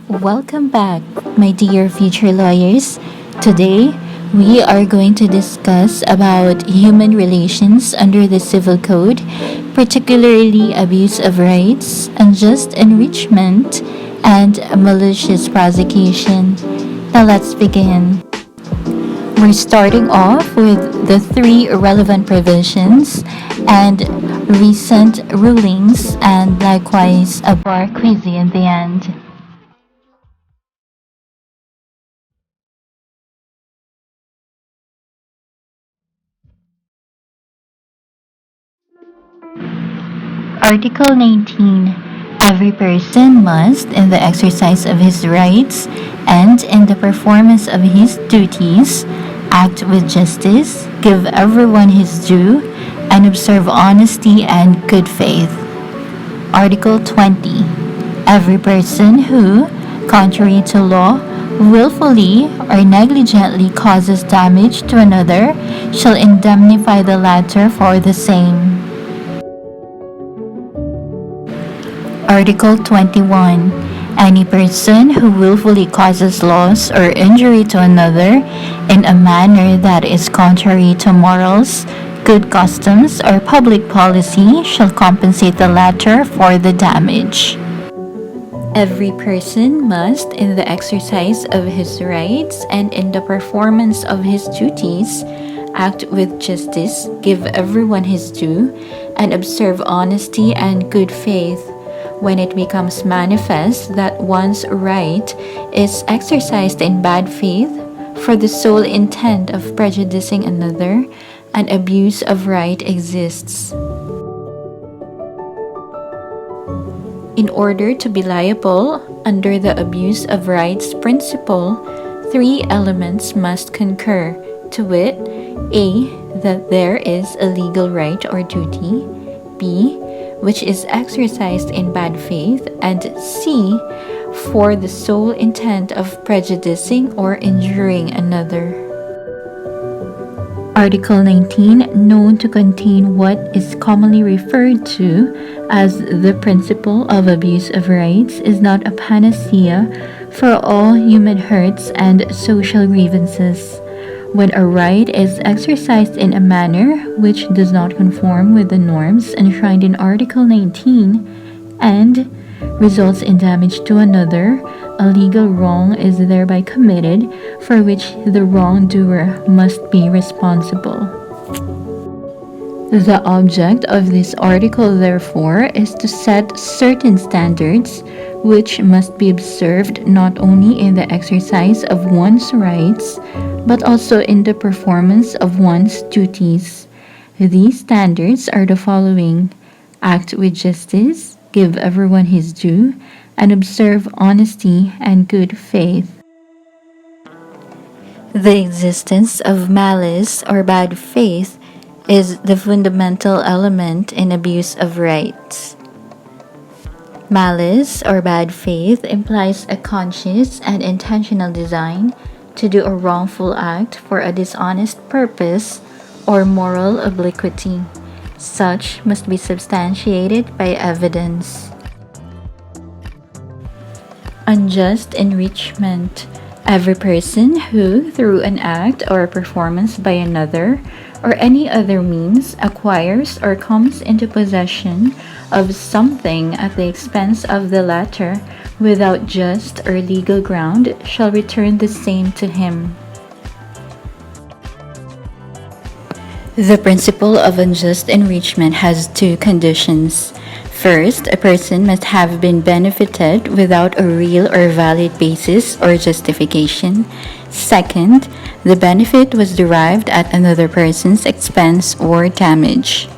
Welcome back, my dear future lawyers. Today, we are going to discuss about human relations under the Civil Code, particularly abuse of rights, unjust enrichment, and malicious prosecution. Now let's begin. We're starting off with the three relevant provisions and recent rulings, and likewise a bar quiz in the end. Article 19. Every person must, in the exercise of his rights and in the performance of his duties, act with justice, give everyone his due, and observe honesty and good faith. Article 20. Every person who, contrary to law, willfully or negligently causes damage to another shall indemnify the latter for the same. Article 21. Any person who willfully causes loss or injury to another in a manner that is contrary to morals, good customs, or public policy shall compensate the latter for the damage. Every person must, in the exercise of his rights and in the performance of his duties, act with justice, give everyone his due, and observe honesty and good faith. When it becomes manifest that one's right is exercised in bad faith for the sole intent of prejudicing another, an abuse of right exists. In order to be liable under the abuse of rights principle, three elements must concur, to wit, A. That there is a legal right or duty, B. which is exercised in bad faith, and C. for the sole intent of prejudicing or injuring another. Article 19, known to contain what is commonly referred to as the principle of abuse of rights, is not a panacea for all human hurts and social grievances. When a right is exercised in a manner which does not conform with the norms enshrined in Article 19 and results in damage to another, a legal wrong is thereby committed for which the wrongdoer must be responsible. The object of this article, therefore, is to set certain standards which must be observed not only in the exercise of one's rights, but also in the performance of one's duties. These standards are the following: act with justice, give everyone his due, and observe honesty and good faith. The existence of malice or bad faith is the fundamental element in abuse of rights. Malice or bad faith implies a conscious and intentional design to do a wrongful act for a dishonest purpose or moral obliquity. Such must be substantiated by evidence. Unjust enrichment. Every person who, through an act or a performance by another, or any other means, acquires or comes into possession of something at the expense of the latter without just or legal ground, shall return the same to him. The principle of unjust enrichment has two conditions. First, a person must have been benefited without a real or valid basis or justification. Second, the benefit was derived at another person's expense or damage.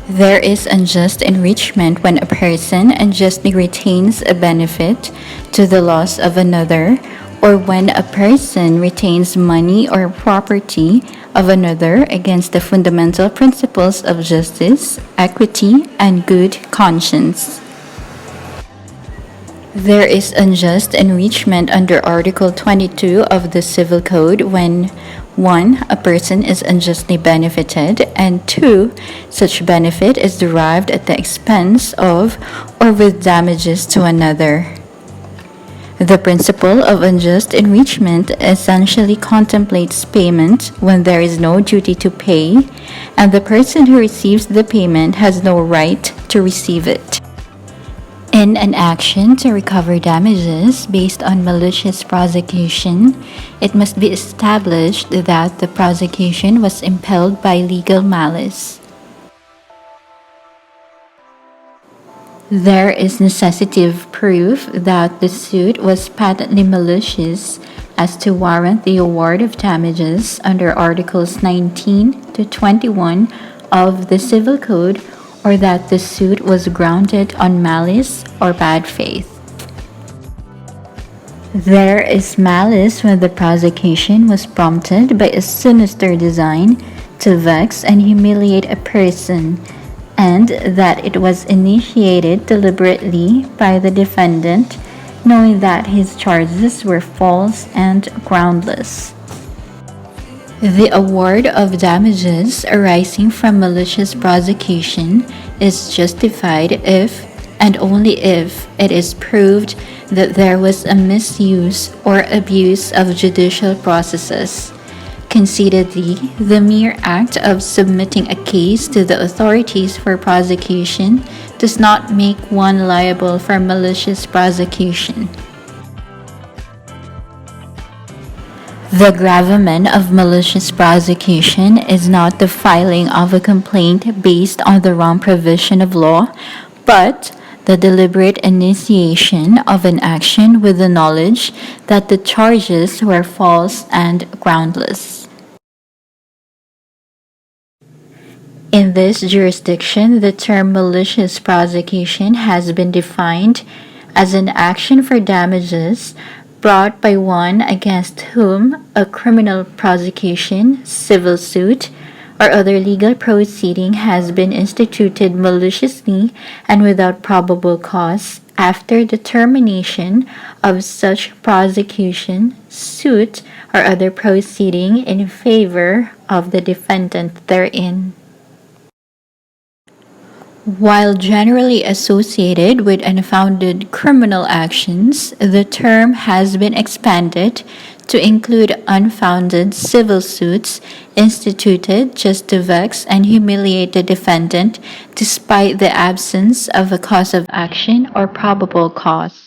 There is unjust enrichment when a person unjustly retains a benefit to the loss of another, or when a person retains money or property of another against the fundamental principles of justice, equity, and good conscience. There is unjust enrichment under Article 22 of the Civil Code when 1. A person is unjustly benefited, and 2. Such benefit is derived at the expense of or with damages to another. The principle of unjust enrichment essentially contemplates payment when there is no duty to pay, and the person who receives the payment has no right to receive it. In an action to recover damages based on malicious prosecution, it must be established that the prosecution was impelled by legal malice. There is necessitative proof that the suit was patently malicious as to warrant the award of damages under Articles 19 to 21 of the Civil Code, or that the suit was grounded on malice or bad faith. There is malice when the prosecution was prompted by a sinister design to vex and humiliate a person, and that it was initiated deliberately by the defendant, knowing that his charges were false and groundless. The award of damages arising from malicious prosecution is justified if, and only if, it is proved that there was a misuse or abuse of judicial processes. Conceitedly, the mere act of submitting a case to the authorities for prosecution does not make one liable for malicious prosecution. The gravamen of malicious prosecution is not the filing of a complaint based on the wrong provision of law, but the deliberate initiation of an action with the knowledge that the charges were false and groundless. In this jurisdiction, the term malicious prosecution has been defined as an action for damages brought by one against whom a criminal prosecution, civil suit, or other legal proceeding has been instituted maliciously and without probable cause after the termination of such prosecution, suit, or other proceeding in favor of the defendant therein. While generally associated with unfounded criminal actions, the term has been expanded to include unfounded civil suits instituted just to vex and humiliate the defendant despite the absence of a cause of action or probable cause.